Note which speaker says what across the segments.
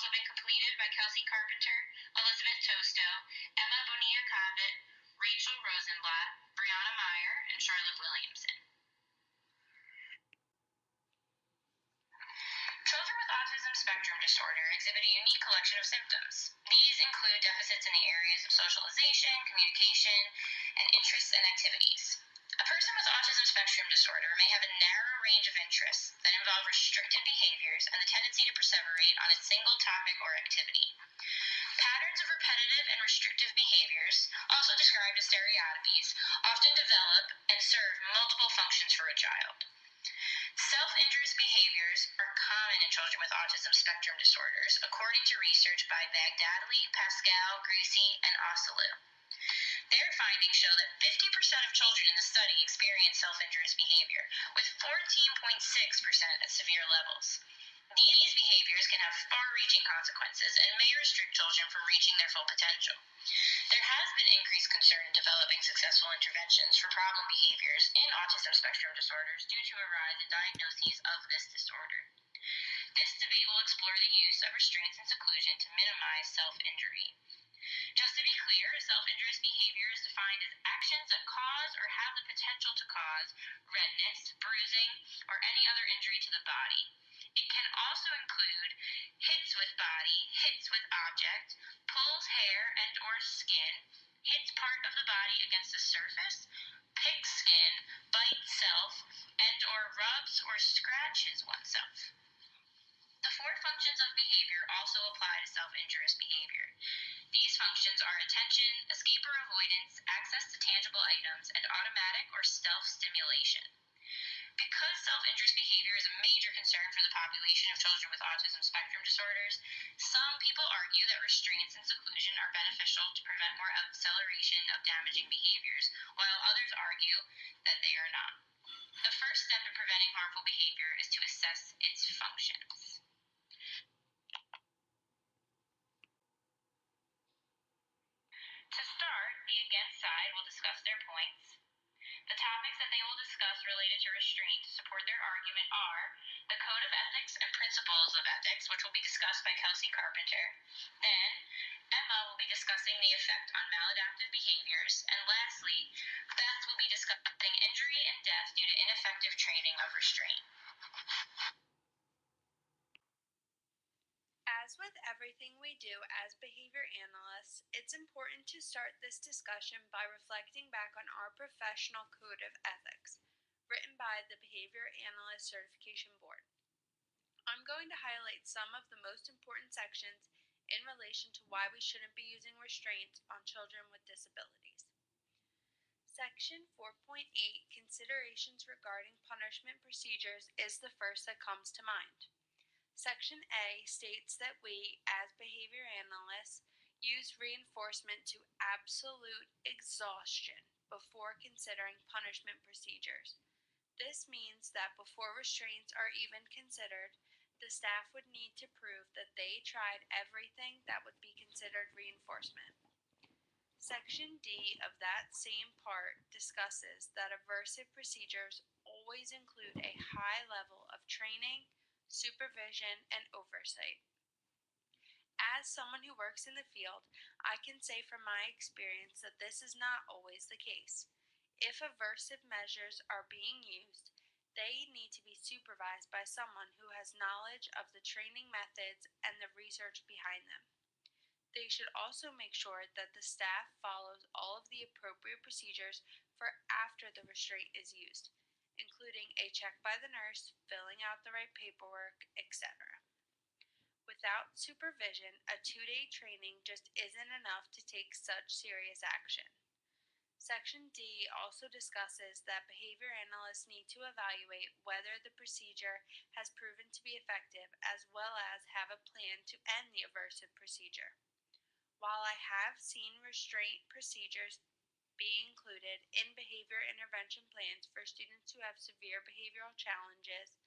Speaker 1: also been completed by Kelsey Carpenter, Elizabeth Tosto, Emma Bonilla-Cobbett, Rachel Rosenblatt, Brianna Meyer, and Charlotte Williamson. Children with autism spectrum disorder exhibit a unique collection of symptoms. These include deficits in the areas of socialization, communication, and interests and activities. A person with autism spectrum disorder may have a narrow range of interests that involve restricted behaviors and the tendency to perseverate on a single topic or activity. Patterns of repetitive and restrictive behaviors, also described as stereotypies, often develop and serve multiple functions for a child. Self-injurious behaviors are common in children with autism spectrum disorders, according to research by Baghdadli, Pascal, Greasy, and Ossolu. Their findings show that 50% of children in the study experience self-injurious behavior, with 14.6% at severe levels. These behaviors can have far-reaching consequences and may restrict children from reaching their full potential. There has been increased concern in developing successful interventions for problem behaviors in autism spectrum disorders due to a rise in diagnoses of this disorder. This debate will explore the use of restraints and seclusion to minimize self-injury. Just to be clear, self-injurious behavior is defined as actions that cause or have the potential to cause redness, bruising, or any other injury to the body. It can also include hits with body, hits with object, pulls hair and or skin, hits part of the body against a surface, picks skin, bites self, and or rubs or scratches oneself. The four functions of behavior also apply to self-injurious behavior. These functions are attention, escape or avoidance, access to tangible items, and automatic or stealth stimulation. Because self-injurious behavior is a major concern for the population of children with autism spectrum disorders, some people argue that restraints and seclusion are beneficial to prevent more acceleration of damaging behaviors, while others argue that they are not. The first step in preventing harmful behavior is to assess its functions. To start, the against side will discuss their points. The topics that they will discuss related to restraint to support their argument are the Code of Ethics and Principles of Ethics, which will be discussed by Kelsey Carpenter. Then, Emma will be discussing the effect on maladaptive behaviors. And lastly, Beth will be discussing injury and death due to ineffective training of restraint.
Speaker 2: As with everything we do as behavior analysts, it's important to start this discussion by reflecting back on our professional code of ethics, written by the Behavior Analyst Certification Board. I'm going to highlight some of the most important sections in relation to why we shouldn't be using restraints on children with disabilities. Section 4.8, Considerations Regarding Punishment Procedures, is the first that comes to mind. Section A states that we, as behavior analysts, use reinforcement to absolute exhaustion before considering punishment procedures. This means that before restraints are even considered, the staff would need to prove that they tried everything that would be considered reinforcement. Section D of that same part discusses that aversive procedures always include a high level of training, supervision, and oversight. As someone who works in the field, I can say from my experience that this is not always the case. If aversive measures are being used, they need to be supervised by someone who has knowledge of the training methods and the research behind them. They should also make sure that the staff follows all of the appropriate procedures for after the restraint is used, including a check by the nurse, filling out the right paperwork, etc. Without supervision, a 2-day training just isn't enough to take such serious action. Section D also discusses that behavior analysts need to evaluate whether the procedure has proven to be effective, as well as have a plan to end the aversive procedure. While I have seen restraint procedures be included in behavior intervention plans for students who have severe behavioral challenges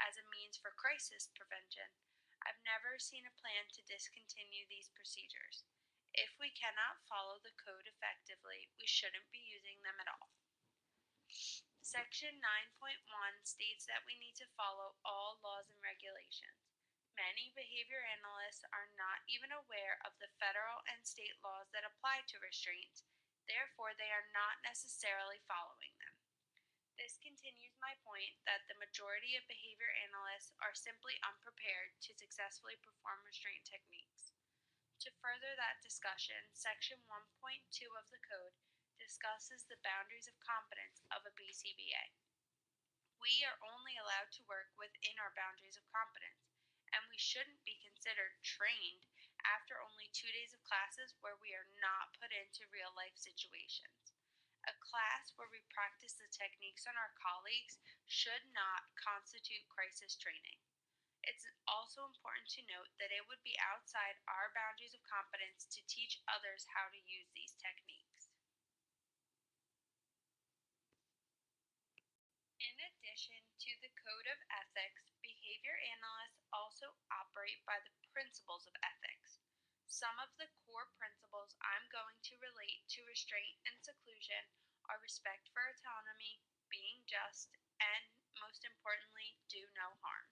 Speaker 2: as a means for crisis prevention, I've never seen a plan to discontinue these procedures. If we cannot follow the code effectively, we shouldn't be using them at all. Section 9.1 states that we need to follow all laws and regulations. Many behavior analysts are not even aware of the federal and state laws that apply to restraints, therefore, they are not necessarily following them. This continues my point that the majority of behavior analysts are simply unprepared to successfully perform restraint techniques. To further that discussion, Section 1.2 of the Code discusses the boundaries of competence of a BCBA. We are only allowed to work within our boundaries of competence, and we shouldn't be considered trained after only 2 days of classes where we are not put into real life situations. A class where we practice the techniques on our colleagues should not constitute crisis training. It's also important to note that it would be outside our boundaries of competence to teach others how to use these techniques. In addition to the Code of Ethics, behavior analysts also operate by the principles of ethics. Some of the core principles I'm going to relate to restraint and seclusion are respect for autonomy, being just, and most importantly, do no harm.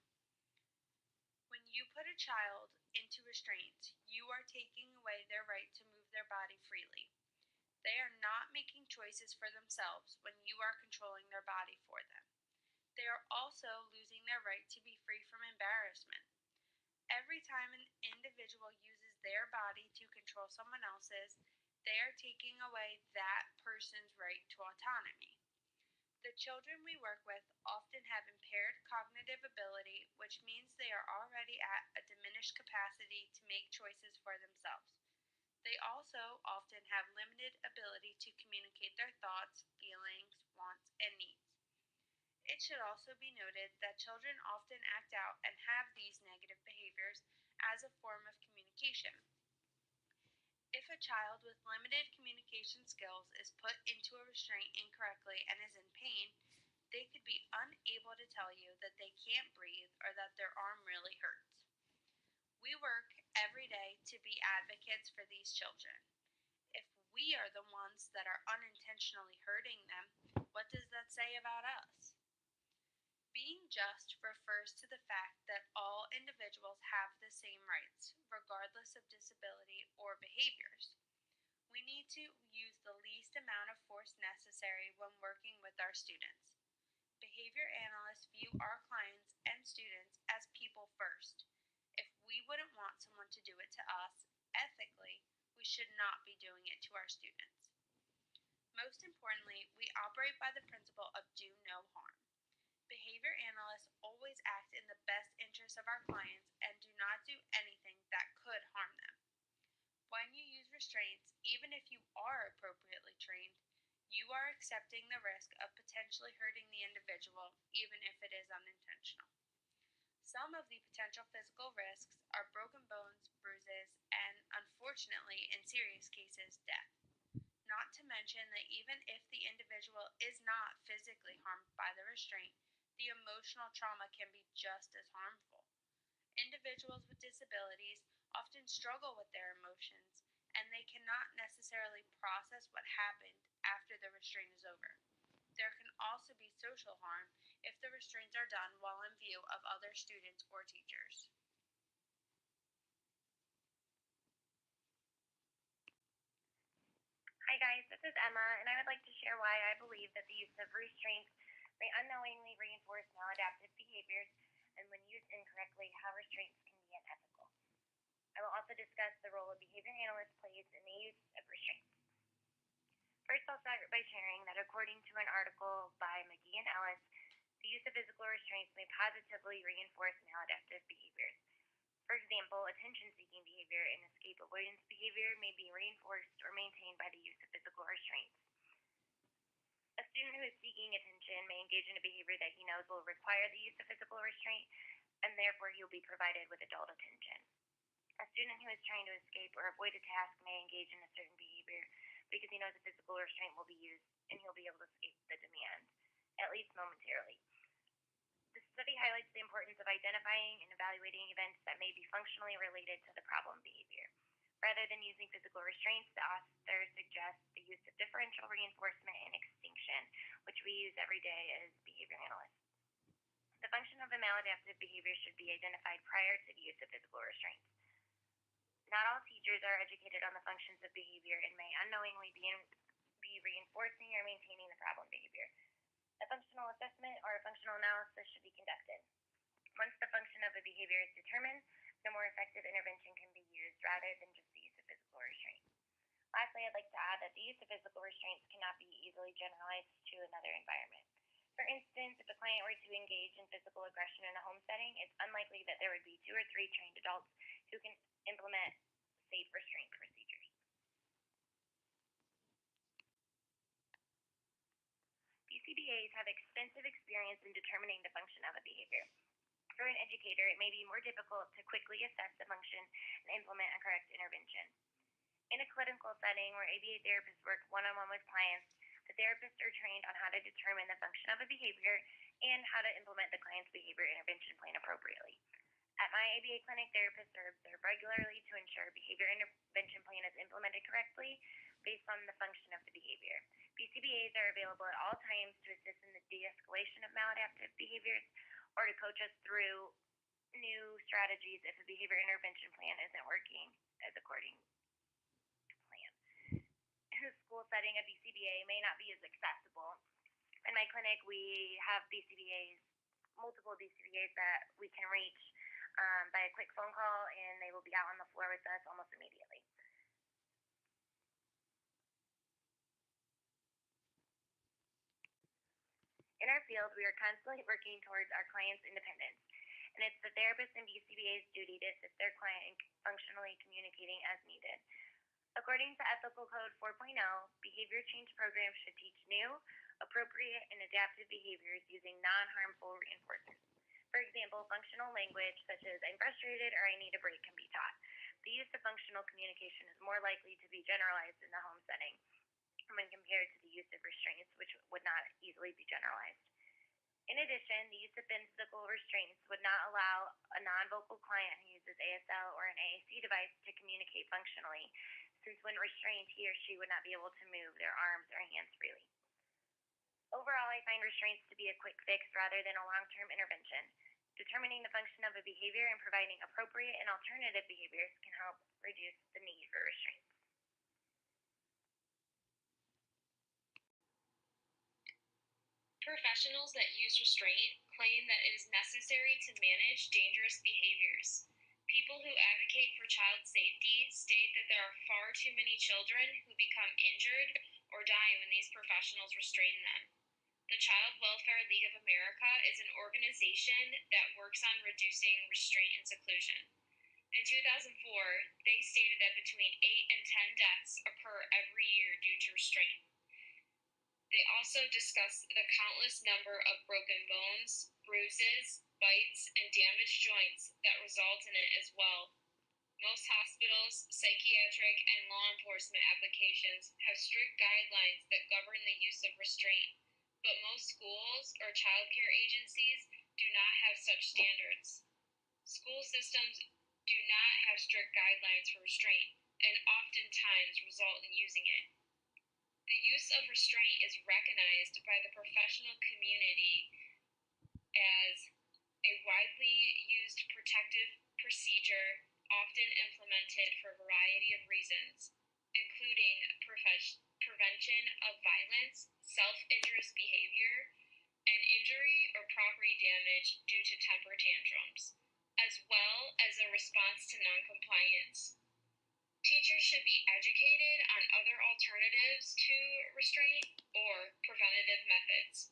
Speaker 2: When you put a child into restraints, you are taking away their right to move their body freely. They are not making choices for themselves when you are controlling their body for them. They are also losing their right to be free from embarrassment. Every time an individual uses their body to control someone else's, they are taking away that person's right to autonomy. The children we work with often have impaired cognitive ability, which means they are already at a diminished capacity to make choices for themselves. They also often have limited ability to communicate their thoughts, feelings, wants, and needs. It should also be noted that children often act out and have these negative behaviors as a form of communication. If a child with limited communication skills is put into a restraint incorrectly and is in pain, they could be unable to tell you that they can't breathe or that their arm really hurts. We work every day to be advocates for these children. If we are the ones that are unintentionally hurting them, what does that say about us? Being just refers to the fact that all individuals have the same rights, regardless of disability or behaviors. We need to use the least amount of force necessary when working with our students. Behavior analysts view our clients and students as people first. If we wouldn't want someone to do it to us, ethically, we should not be doing it to our students. Most importantly, we operate by the principle of do no harm. Behavior analysts always act in the best interest of our clients and do not do anything that could harm them. When you use restraints, even if you are appropriately trained, you are accepting the risk of potentially hurting the individual, even if it is unintentional. Some of the potential physical risks are broken bones, bruises, and, unfortunately, in serious cases, death. Not to mention that even if the individual is not physically harmed by the restraint, the emotional trauma can be just as harmful. Individuals with disabilities often struggle with their emotions, and they cannot necessarily process what happened after the restraint is over. There can also be social harm if the restraints are done while in view of other students or teachers.
Speaker 3: Hi guys, this is Emma, and I would like to share why I believe that the use of restraints may unknowingly reinforce maladaptive behaviors, and when used incorrectly, how restraints can be unethical. I will also discuss the role a behavior analyst plays in the use of restraints. First, I'll start by sharing that according to an article by McGee and Ellis, the use of physical restraints may positively reinforce maladaptive behaviors. For example, attention-seeking behavior and escape avoidance behavior may be reinforced or maintained by the use of physical restraints. A student who is seeking attention may engage in a behavior that he knows will require the use of physical restraint, and therefore he will be provided with adult attention. A student who is trying to escape or avoid a task may engage in a certain behavior because he knows a physical restraint will be used and he'll be able to escape the demand, at least momentarily. The study highlights the importance of identifying and evaluating events that may be functionally related to the problem behavior. Rather than using physical restraints, the author suggests the use of differential reinforcement and extinction, which we use every day as behavior analysts. The function of a maladaptive behavior should be identified prior to the use of physical restraints. Not all teachers are educated on the functions of behavior and may unknowingly be reinforcing or maintaining the problem behavior. A functional assessment or a functional analysis should be conducted. Once the function of a behavior is determined, the more effective intervention can be used rather than just the use of physical restraint. Lastly, I'd like to add that the use of physical restraints cannot be easily generalized to another environment. For instance, if a client were to engage in physical aggression in a home setting, it's unlikely that there would be 2 or 3 trained adults who can implement safe restraint procedures. BCBAs have extensive experience in determining the function of a behavior. For an educator, it may be more difficult to quickly assess the function and implement a correct intervention. In a clinical setting where ABA therapists work one-on-one with clients, the therapists are trained on how to determine the function of a behavior and how to implement the client's behavior intervention plan appropriately. At my ABA clinic, therapists are observed regularly to ensure behavior intervention plan is implemented correctly based on the function of the behavior. BCBAs are available at all times to assist in the de-escalation of maladaptive behaviors or to coach us through new strategies if a behavior intervention plan isn't working as according to plan. In a school setting, a BCBA may not be as accessible. In my clinic, we have BCBAs, multiple BCBAs that we can reach by a quick phone call, and they will be out on the floor with us almost immediately. In our field, we are constantly working towards our clients' independence, and it's the therapist and BCBA's duty to assist their client in functionally communicating as needed. According to Ethical Code 4.0, behavior change programs should teach new, appropriate, and adaptive behaviors using non-harmful reinforcers. For example, functional language such as "I'm frustrated" or "I need a break" can be taught. The use of functional communication is more likely to be generalized in the home setting when compared to the use of restraints, which would not easily be generalized. In addition, the use of physical restraints would not allow a non-vocal client who uses ASL or an AAC device to communicate functionally, since when restrained, he or she would not be able to move their arms or hands freely. Overall, I find restraints to be a quick fix rather than a long-term intervention. Determining the function of a behavior and providing appropriate and alternative behaviors can help reduce the need for restraints.
Speaker 2: Professionals that use restraint claim that it is necessary to manage dangerous behaviors. People who advocate for child safety state that there are far too many children who become injured or die when these professionals restrain them. The Child Welfare League of America is an organization that works on reducing restraint and seclusion. In 2004, they stated that between 8 and 10 deaths occur every year due to restraint. They also discussed the countless number of broken bones, bruises, bites, and damaged joints that result in it as well. Most hospitals, psychiatric, and law enforcement applications have strict guidelines that govern the use of restraint, but most schools or child care agencies do not have such standards. School systems do not have strict guidelines for restraint and oftentimes result in using it. The use of restraint is recognized by the professional community as a widely used protective procedure often implemented for a variety of reasons, including prevention of violence, self-injurious behavior, and injury or property damage due to temper tantrums, as well as a response to noncompliance. Teachers should be educated on other alternatives to restraint or preventative methods.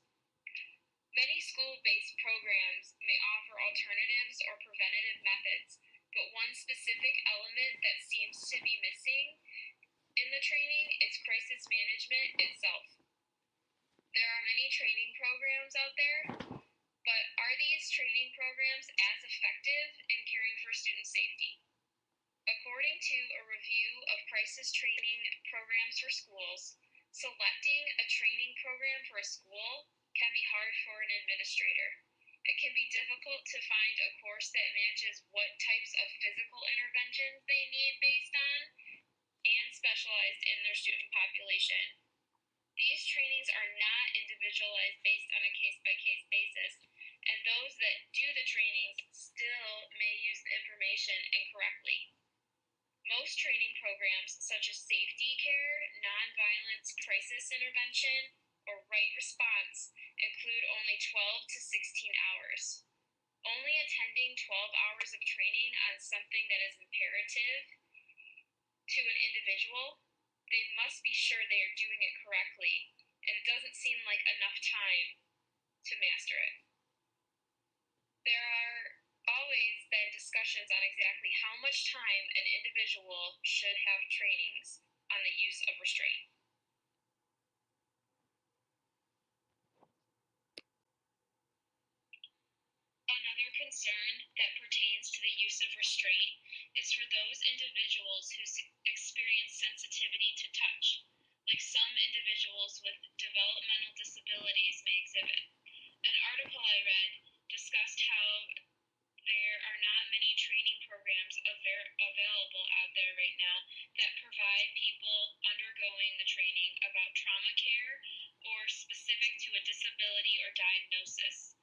Speaker 2: Many school-based programs may offer alternatives or preventative methods, but one specific element that seems to be missing in the training is crisis management itself. There are many training programs out there, but are these training programs as effective in caring for student safety? According to a review of crisis training programs for schools, selecting a training program for a school can be hard for an administrator. It can be difficult to find a course that matches what types of physical interventions they need based on and specialized in their student population. These trainings are not individualized based on a case-by-case basis, and those that do the trainings still may use the information incorrectly. Most training programs, such as safety care, nonviolence crisis intervention, or right response, include only 12 to 16 hours. Only attending 12 hours of training on something that is imperative to an individual, they must be sure they are doing it correctly, and it doesn't seem like enough time to master it. There are always then discussions on exactly how much time an individual should have trainings on the use of restraint. Another concern that pertains to the use of restraint is for those individuals who experience sensitivity to touch, like some individuals with developmental disabilities may exhibit. An article I read discussed how there are not many training programs available out there right now that provide people undergoing the training about trauma care or specific to a disability or diagnosis.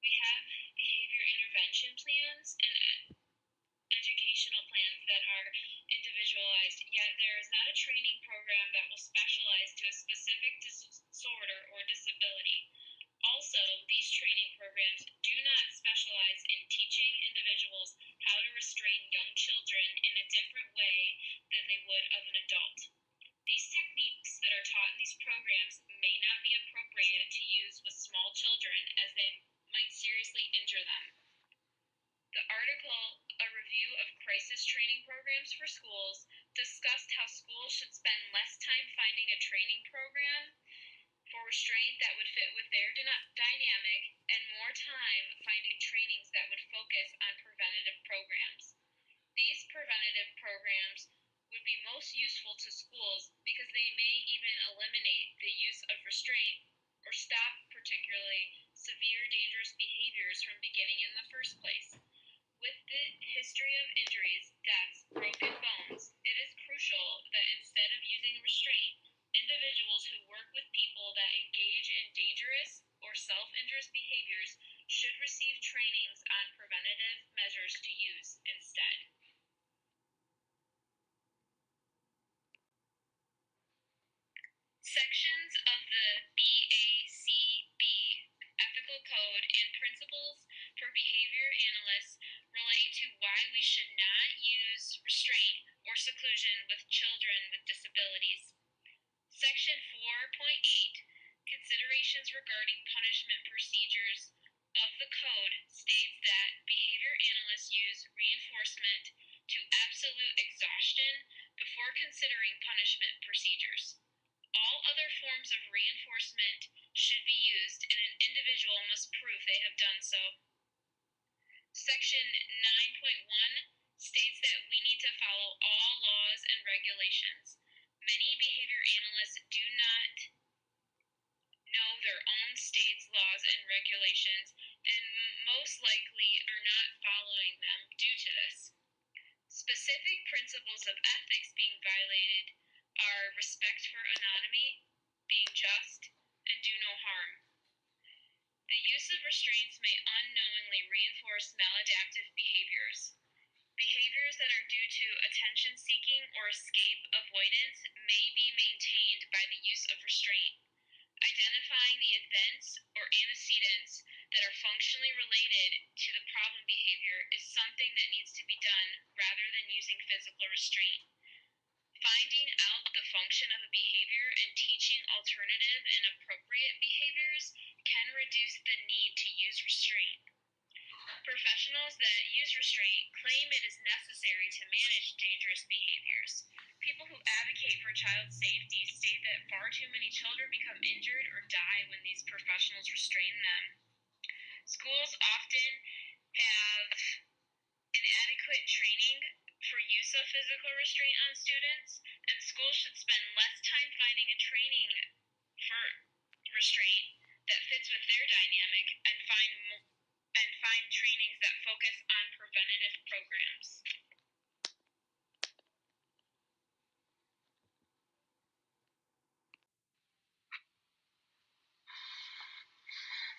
Speaker 2: We have behavior intervention plans and educational plans that are individualized, yet there is not a training program that will specialize to a specific disorder or disability. Also, these training programs do not specialize in teaching individuals how to restrain young children in a different way than they would of an adult. These techniques that are taught in these programs may not be appropriate to use with small children, as they might seriously injure them. The article, A Review of Crisis Training Programs for Schools, discussed how schools should spend less time finding a training program for restraint that would fit with their dynamic and more time finding trainings that would focus on preventative programs. These preventative programs would be most useful to schools because they may even eliminate the use of restraint or stop particularly severe dangerous behaviors from beginning in the first place. With the history of injuries, deaths, broken bones, it is crucial that instead of using restraint, individuals who work with people that engage in dangerous or self-injurious behaviors should receive trainings on preventative measures to use instead. Sections of the BACB Ethical Code and Principles for Behavior Analysts relate to why we should not use restraint or seclusion with children with disabilities. Section 4.8, Considerations Regarding Punishment Procedures of the Code, states that behavior analysts use reinforcement to absolute exhaustion before considering punishment procedures. All other forms of reinforcement should be used, and an individual must prove they have done so. Section 9.1 states that we need to follow all laws and regulations. Many behavior analysts do not know their own state's laws and regulations, and most likely are not following them due to this. Specific principles of ethics being violated are respect for anonymity, being just, and do no harm. The use of restraints may unknowingly reinforce maladaptive behaviors. Behaviors that are due to attention-seeking or escape avoidance may be maintained by the use of restraint. Identifying the events or antecedents that are functionally related to the problem behavior is something that needs to be done rather than using physical restraint. Finding out the function of a behavior and teaching alternative and appropriate behaviors can reduce the need to use restraint. Professionals that use restraint claim it is necessary to manage dangerous behaviors. People who advocate for child safety state that far too many children become injured or die when these professionals restrain them. Schools often have inadequate training for use of physical restraint on students, and schools should spend less time finding a training for restraint that fits with their dynamic and find trainings that focus on preventative programs.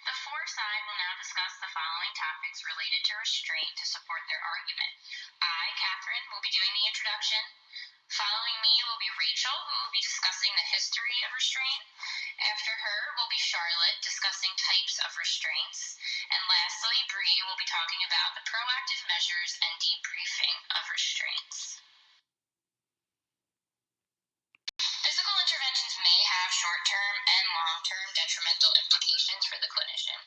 Speaker 1: The force side will now discuss the documents related to restraint to support their argument. I, Catherine, will be doing the introduction. Following me will be Rachel, who will be discussing the history of restraint. After her will be Charlotte, discussing types of restraints. And lastly, Bree will be talking about the proactive measures and debriefing of restraints. Physical interventions may have short-term and long-term detrimental implications for the clinician.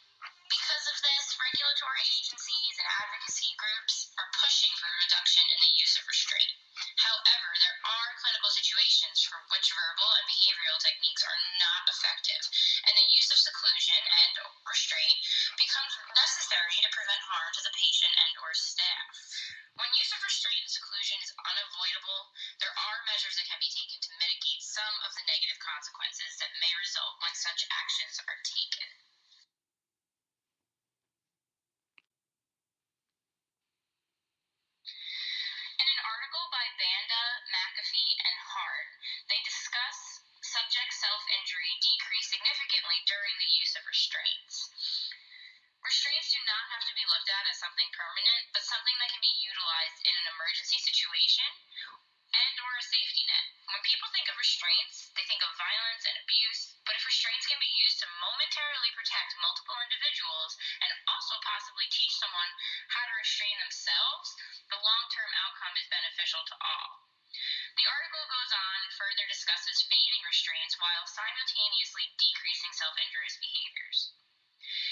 Speaker 1: Because of this, regulatory agencies and advocacy groups are pushing for a reduction in the use of restraint. However, there are clinical situations for which verbal and behavioral techniques are not effective, and the use of seclusion and restraint becomes necessary to prevent harm to the patient and or staff. When use of restraint and seclusion is unavoidable, there are measures that can be taken to mitigate some of the negative consequences that may result when such actions are taken. In an article by Banda, McAfee, and Hart, they discuss subject self-injury decrease significantly during the use of restraints. Restraints do not have to be looked at as something permanent, but something that can be utilized in an emergency situation and or a safety net. When people think of restraints, they think of violence and abuse, but if restraints can be used to momentarily protect multiple individuals and also possibly teach someone how to restrain themselves, the long-term outcome is beneficial to all. The article goes on and further discusses fading restraints while simultaneously decreasing self-injurious behaviors.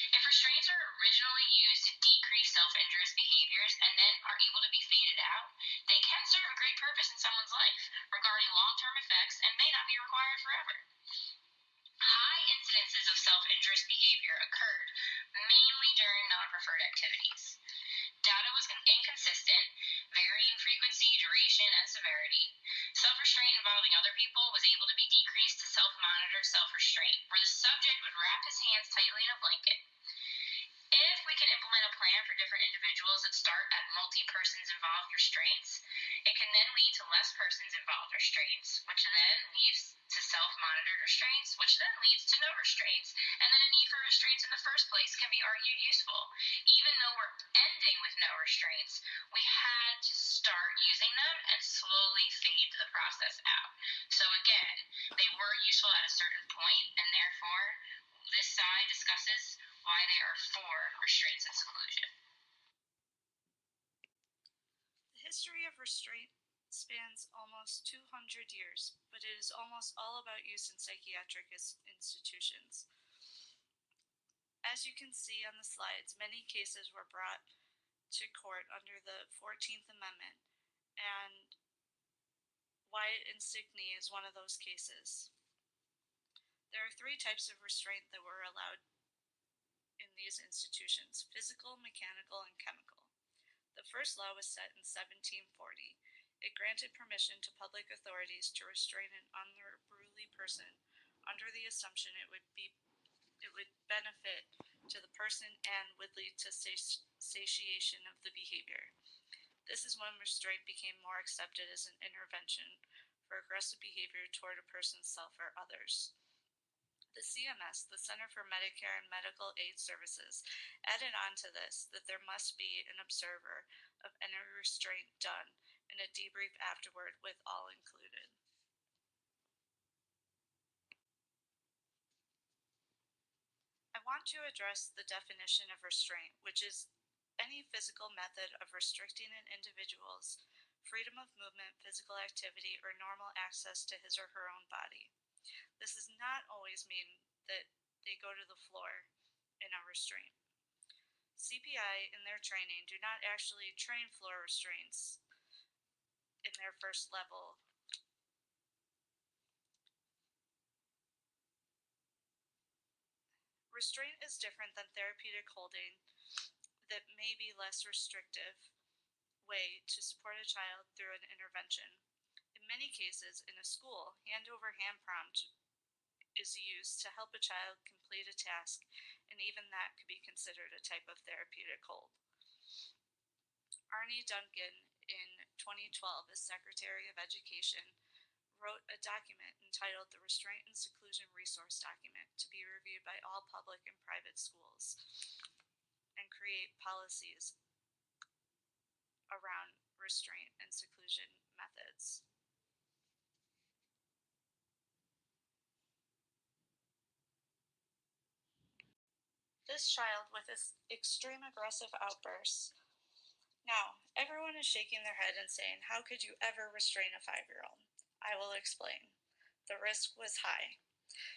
Speaker 1: If restraints are originally used to decrease self-injurious behaviors and then are able to be faded out, they can serve a great purpose in someone's life regarding long-term effects and may not be required forever. High incidences of self-injurious behavior occurred, mainly during non-preferred activities. Data was inconsistent, varying frequency, duration, and severity. Self-restraint involving other people was able to be decreased to self-monitored self-restraint, where the subject would wrap his hands tightly in a blanket. If we can implement a plan for different individuals that start at multi-persons involved restraints, it can then lead to less persons involved restraints, which then leads to self-monitored restraints, which then leads to no restraints, and then a need for restraints in the first place can be argued useful. Even though we're ending with no restraints, we had to start using them and slowly fade the process out. So again, they were useful at a certain point, and therefore this side discusses why they are for restraints and seclusion.
Speaker 2: The history of restraint spans almost 200 years, but it is almost all about use in psychiatric institutions. As you can see on the slides, many cases were brought to court under the 14th Amendment, and Wyatt and Stickney is one of those cases. There are three types of restraint that were allowed in these institutions: physical, mechanical, and chemical. The first law was set in 1740. It granted permission to public authorities to restrain an unruly person under the assumption it would benefit to the person and would lead to satiation of the behavior. This is when restraint became more accepted as an intervention for aggressive behavior toward a person's self or others. The CMS, the Center for Medicare and Medical Aid Services, added on to this that there must be an observer of any restraint done and a debrief afterward with all included. I want to address the definition of restraint, which is any physical method of restricting an individual's freedom of movement, physical activity, or normal access to his or her own body. This does not always mean that they go to the floor in a restraint. CPI in their training do not actually train floor restraints in their first level. Restraint is different than therapeutic holding that may be less restrictive way to support a child through an intervention. In many cases, in a school, hand-over-hand prompt is used to help a child complete a task, and even that could be considered a type of therapeutic hold. Arnie Duncan, in 2012 as Secretary of Education, wrote a document entitled the Restraint and Seclusion Resource Document to be reviewed by all public and private schools. and create policies around restraint and seclusion methods. This child with extreme aggressive outbursts. Now, everyone is shaking their head and saying, how could you ever restrain a 5-year-old? I will explain. The risk was high.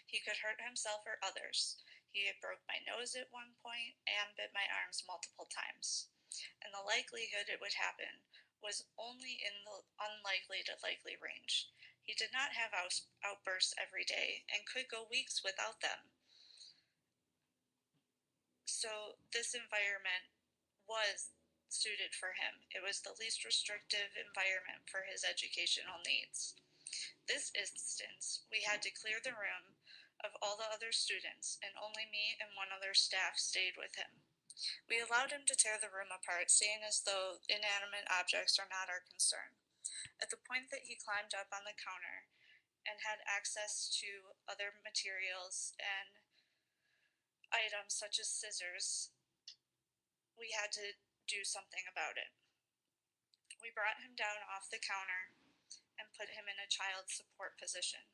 Speaker 2: He could hurt himself or others. He had broke my nose at one point and bit my arms multiple times. And the likelihood it would happen was only in the unlikely to likely range. He did not have outbursts every day and could go weeks without them. So this environment was suited for him. It was the least restrictive environment for his educational needs. This instance, we had to clear the room of all the other students, and only me and one other staff stayed with him. We allowed him to tear the room apart, saying as though inanimate objects are not our concern. At the point that he climbed up on the counter and had access to other materials and items such as scissors, we had to do something about it. We brought him down off the counter and put him in a child support position.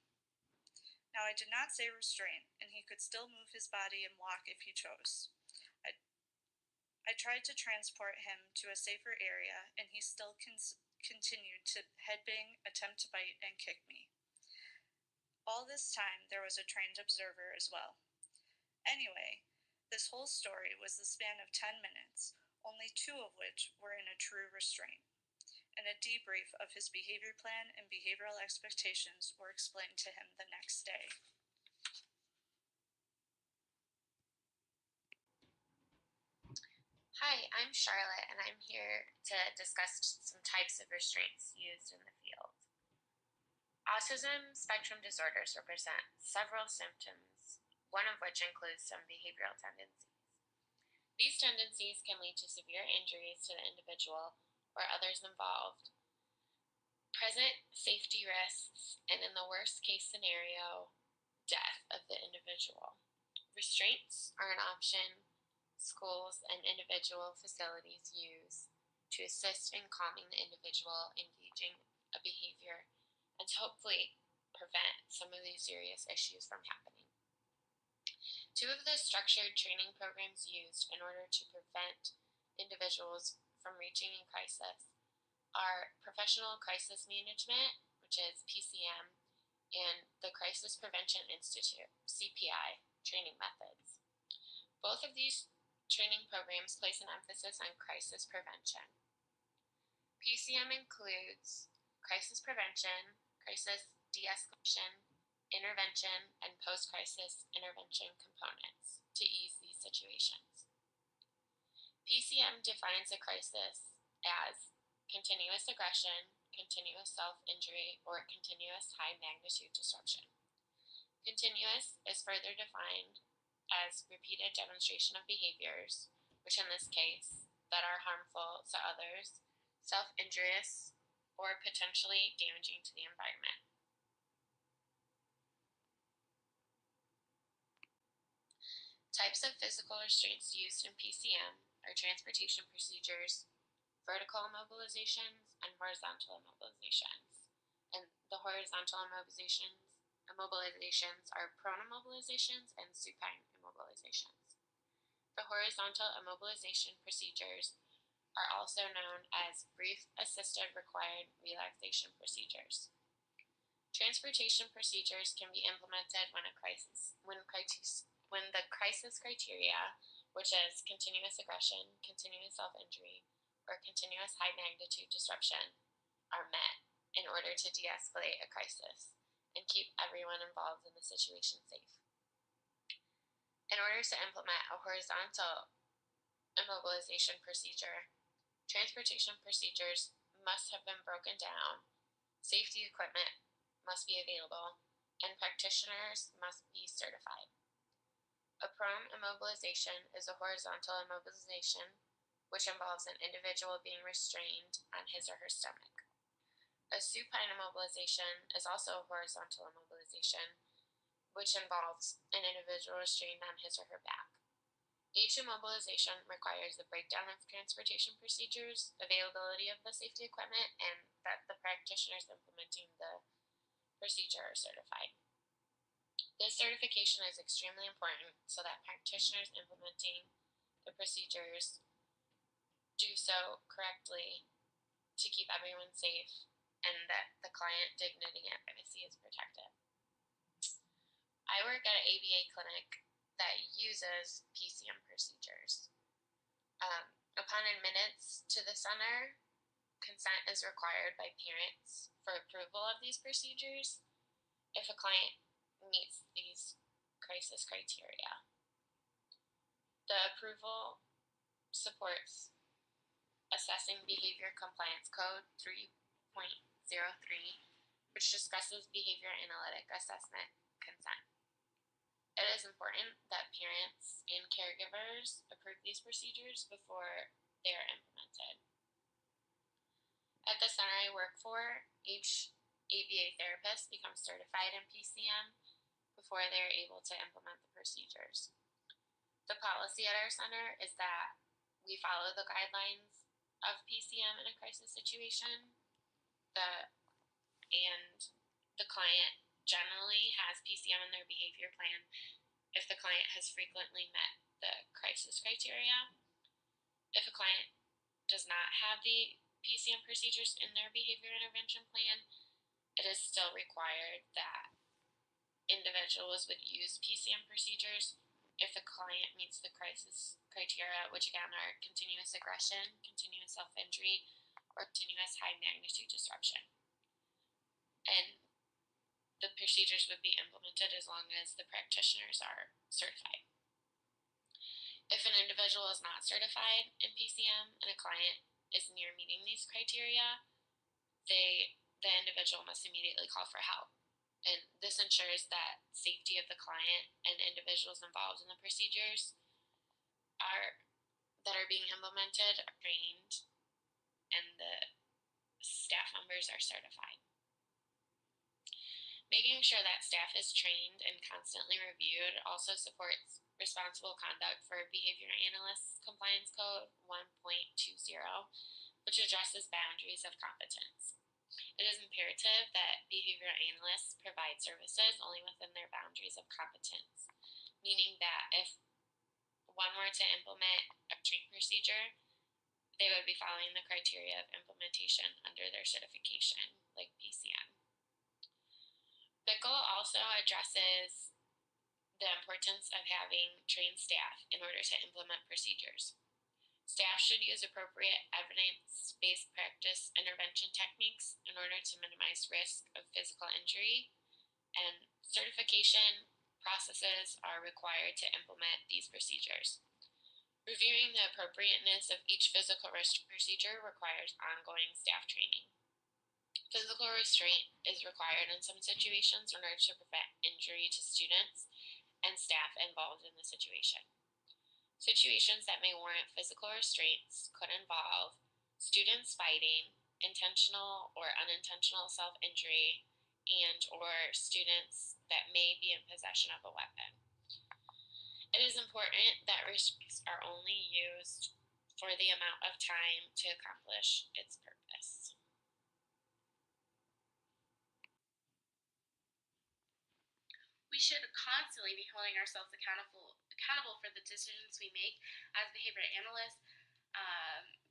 Speaker 2: Now, I did not say restraint, and he could still move his body and walk if he chose. I tried to transport him to a safer area, and he still continued to headbang, attempt to bite, and kick me. All this time, there was a trained observer as well. Anyway, this whole story was the span of 10 minutes, only 2 of which were in a true restraint, and a debrief of his behavior plan and behavioral expectations were explained to him the next day.
Speaker 1: Hi, I'm Charlotte, and I'm here to discuss some types of restraints used in the field. Autism spectrum disorders represent several symptoms, one of which includes some behavioral tendencies. These tendencies can lead to severe injuries to the individual or others involved, present safety risks, and in the worst case scenario, death of the individual. Restraints are an option schools and individual facilities use to assist in calming the individual engaging a behavior and to hopefully prevent some of these serious issues from happening. 2 of the structured training programs used in order to prevent individuals from reaching a crisis are Professional Crisis Management, which is PCM, and the Crisis Prevention Institute, CPI, training methods. Both of these training programs place an emphasis on crisis prevention. PCM includes crisis prevention, crisis de-escalation, intervention, and post-crisis intervention components to ease these situations. PCM defines a crisis as continuous aggression, continuous self-injury, or continuous high-magnitude disruption. Continuous is further defined as repeated demonstration of behaviors, which in this case, that are harmful to others, self-injurious, or potentially damaging to the environment. Types of physical restraints used in PCM are transportation procedures, vertical immobilizations, and horizontal immobilizations. And the horizontal immobilizations are prone immobilizations and supine immobilizations. The horizontal immobilization procedures are also known as brief assisted required relaxation procedures. Transportation procedures can be implemented when the crisis criteria, which is continuous aggression, continuous self-injury, or continuous high-magnitude disruption, are met in order to de-escalate a crisis and keep everyone involved in the situation safe. In order to implement a horizontal immobilization procedure, transportation procedures must have been broken down, safety equipment must be available, and practitioners must be certified. A prone immobilization is a horizontal immobilization which involves an individual being restrained on his or her stomach. A supine immobilization is also a horizontal immobilization which involves an individual restrained on his or her back. Each immobilization requires the breakdown of transportation procedures, availability of the safety equipment, and that the practitioners implementing the procedure are certified. This certification is extremely important so that practitioners implementing the procedures do so correctly to keep everyone safe and that the client dignity and privacy is protected. I work at an ABA clinic that uses PCM procedures. Upon admittance to the center, consent is required by parents for approval of these procedures if a client meets these crisis criteria. The approval supports assessing Behavior Compliance Code 3.03, which discusses behavior analytic assessment consent. It is important that parents and caregivers approve these procedures before they are implemented. At the center I work for, each ABA therapist becomes certified in PCM before they are able to implement the procedures. The policy at our center is that we follow the guidelines of PCM in a crisis situation, and the client generally has PCM in their behavior plan if the client has frequently met the crisis criteria. If a client does not have the PCM procedures in their behavior intervention plan, it is still required that individuals would use PCM procedures if the client meets the crisis criteria, which again are continuous aggression, continuous self-injury, or continuous high magnitude disruption. And the procedures would be implemented as long as the practitioners are certified. If an individual is not certified in PCM and a client is near meeting these criteria, the individual must immediately call for help. And this ensures that safety of the client and individuals involved in the procedures that are being implemented are trained and the staff members are certified. Making sure that staff is trained and constantly reviewed also supports responsible conduct for Behavior Analysts Compliance Code 1.20, which addresses boundaries of competence. It is imperative that behavior analysts provide services only within their boundaries of competence, meaning that if one were to implement a treatment procedure, they would be following the criteria of implementation under their certification, like PCM. BICL also addresses the importance of having trained staff in order to implement procedures. Staff should use appropriate evidence-based practice intervention techniques in order to minimize risk of physical injury, and certification processes are required to implement these procedures. Reviewing the appropriateness of each physical procedure requires ongoing staff training. Physical restraint is required in some situations in order to prevent injury to students and staff involved in the situation. Situations that may warrant physical restraints could involve students fighting, intentional or unintentional self-injury, and/or students that may be in possession of a weapon. It is important that restraints are only used for the amount of time to accomplish its purpose.
Speaker 2: We should constantly be holding ourselves accountable for the decisions we make as behavior analysts,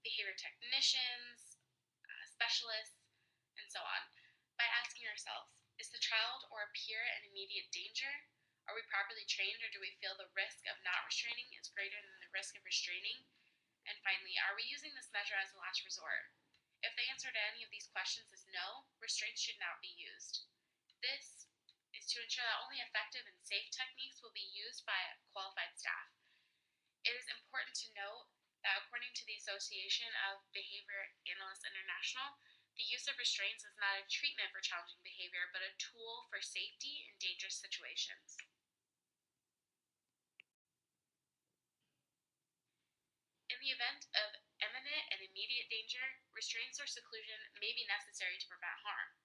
Speaker 2: behavior technicians, specialists, and so on, by asking ourselves, is the child or a peer in immediate danger? Are we properly trained, or do we feel the risk of not restraining is greater than the risk of restraining? And finally, are we using this measure as a last resort? If the answer to any of these questions is no, restraints should not be used. This is to ensure that only effective and safe techniques will be used by qualified staff. It is important to note that according to the Association of Behavior Analysts International, the use of restraints is not a treatment for challenging behavior, but a tool for safety in dangerous situations. In the event of imminent and immediate danger, restraints or seclusion may be necessary to prevent harm.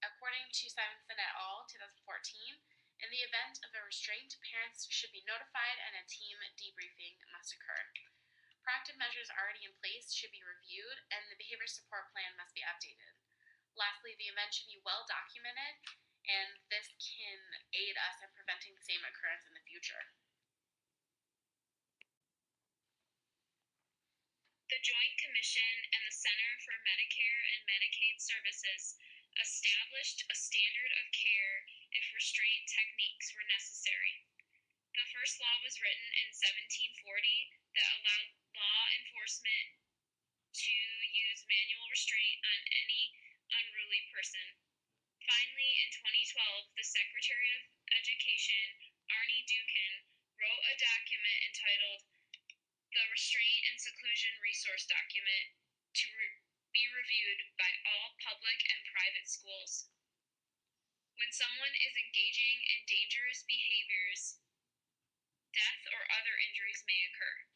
Speaker 2: According to Simonson et al. 2014,
Speaker 4: In the event of a restraint, parents should be notified and a team debriefing must occur. Proactive measures already in place should be reviewed, and the behavior support plan must be updated. Lastly, the event should be well documented, and this can aid us in preventing the same occurrence in the future.
Speaker 1: The Joint Commission and the Center for Medicare and Medicaid Services established a standard of care if restraint techniques were necessary. The first law was written in 1740 that allowed law enforcement to use manual restraint on any unruly person. Finally, in 2012, the Secretary of Education, Arne Duncan, wrote a document entitled the Restraint and Seclusion Resource Document to be reviewed by all public and private schools. When someone is engaging in dangerous behaviors, death or other injuries may occur.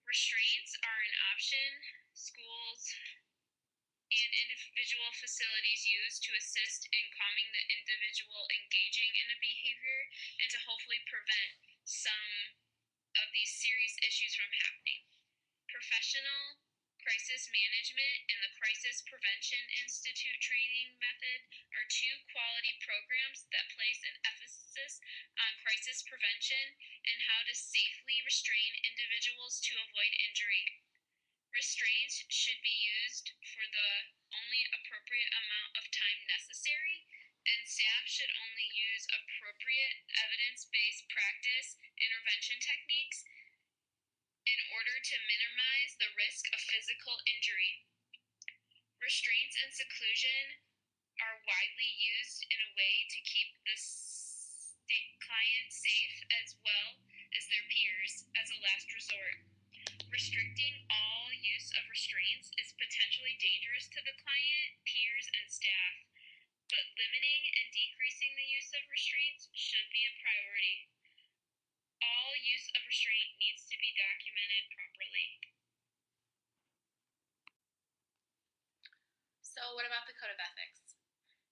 Speaker 1: Restraints are an option schools and individual facilities use to assist in calming the individual engaging in a behavior and to hopefully prevent some of these serious issues from happening. Professional crisis management and the Crisis Prevention Institute training method are two quality programs that place an emphasis on crisis prevention and how to safely restrain individuals to avoid injury. Restraints should be used for the only appropriate amount of time necessary, and staff should only use appropriate evidence-based practice intervention techniques in order to minimize the risk of physical injury. Restraints and seclusion are widely used in a way to keep the client safe as well as their peers as a last resort. Restricting all use of restraints is potentially dangerous to the client, peers, and staff, but limiting and decreasing the use of restraints should be a priority. All use of restraint needs to be documented properly.
Speaker 4: So what about the Code of Ethics?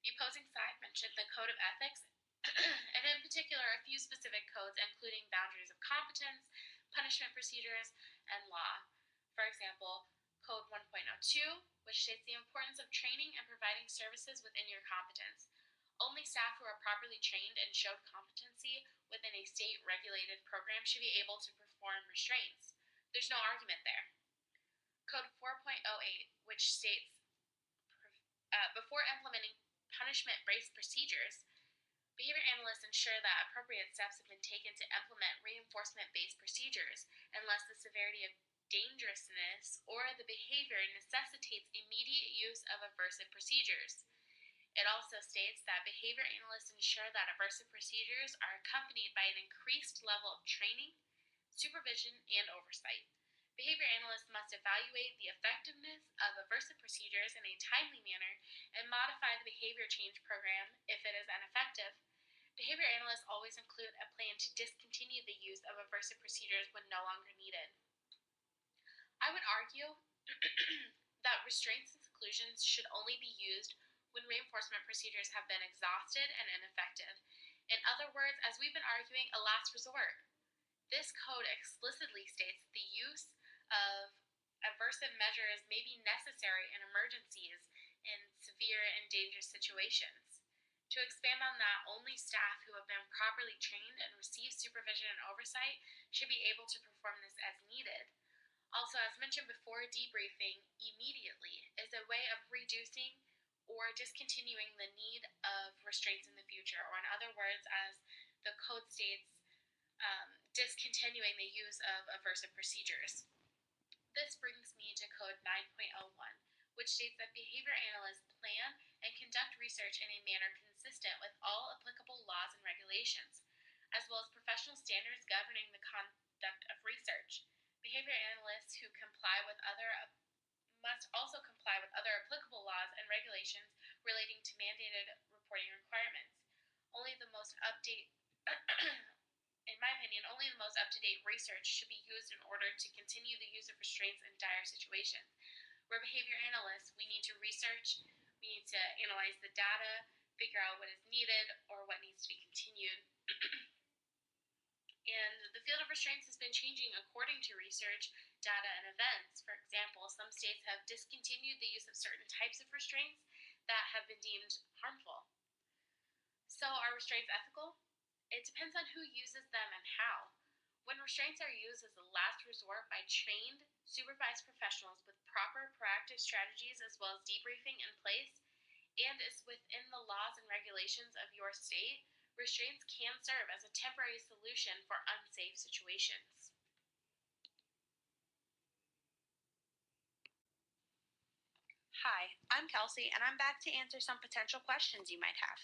Speaker 4: The opposing side mentioned the Code of Ethics, and in particular a few specific codes including boundaries of competence, punishment procedures, and law. For example, Code 1.02, which states the importance of training and providing services within your competence. Only staff who are properly trained and showed competency within a state-regulated program should be able to perform restraints. There's no argument there. Code 4.08, which states, before implementing punishment-based procedures, behavior analysts ensure that appropriate steps have been taken to implement reinforcement-based procedures unless the severity of dangerousness or the behavior necessitates immediate use of aversive procedures. It also states that behavior analysts ensure that aversive procedures are accompanied by an increased level of training, supervision, and oversight. Behavior analysts must evaluate the effectiveness of aversive procedures in a timely manner and modify the behavior change program if it is ineffective. Behavior analysts always include a plan to discontinue the use of aversive procedures when no longer needed. I would argue that restraints and seclusions should only be used when reinforcement procedures have been exhausted and ineffective. In other words, as we've been arguing, a last resort. This code explicitly states that the use of aversive measures may be necessary in emergencies in severe and dangerous situations. To expand on that, only staff who have been properly trained and received supervision and oversight should be able to perform this as needed. Also, as mentioned before, debriefing immediately is a way of reducing or discontinuing the need of restraints in the future, or in other words, as the code states, discontinuing the use of aversive procedures. This brings me to Code 9.01, which states that behavior analysts plan and conduct research in a manner consistent with all applicable laws and regulations, as well as professional standards governing the conduct of research. Behavior analysts who comply with must also comply with other applicable laws and regulations relating to mandated reporting requirements. Only the most up-to-date research should be used in order to continue the use of restraints in dire situations. We're behavior analysts. We need to research, we need to analyze the data figure out what is needed or what needs to be continued. And the field of restraints has been changing according to research, data, and events. For example, some states have discontinued the use of certain types of restraints that have been deemed harmful. So, are restraints ethical? It depends on who uses them and how. When restraints are used as a last resort by trained, supervised professionals with proper proactive strategies as well as debriefing in place, and is within the laws and regulations of your state, restraints can serve as a temporary solution for unsafe situations.
Speaker 2: Hi, I'm Kelsey, and I'm back to answer some potential questions you might have.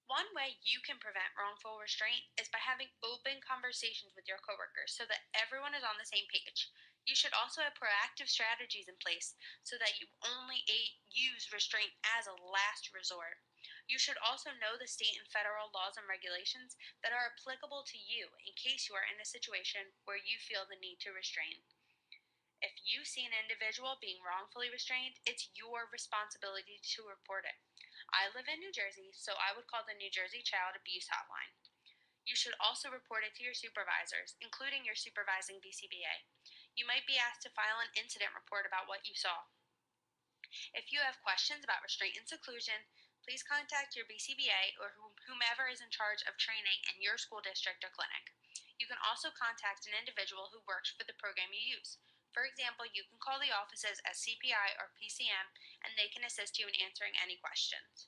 Speaker 2: One way you can prevent wrongful restraint is by having open conversations with your coworkers so that everyone is on the same page. You should also have proactive strategies in place so that you only use restraint as a last resort. You should also know the state and federal laws and regulations that are applicable to you in case you are in a situation where you feel the need to restrain. If you see an individual being wrongfully restrained, it's your responsibility to report it. I live in New Jersey, so I would call the New Jersey Child Abuse Hotline. You should also report it to your supervisors, including your supervising BCBA. You might be asked to file an incident report about what you saw. If you have questions about restraint and seclusion, please contact your BCBA or whomever is in charge of training in your school district or clinic. You can also contact an individual who works for the program you use. For example, you can call the offices at CPI or PCM and they can assist you in answering any questions.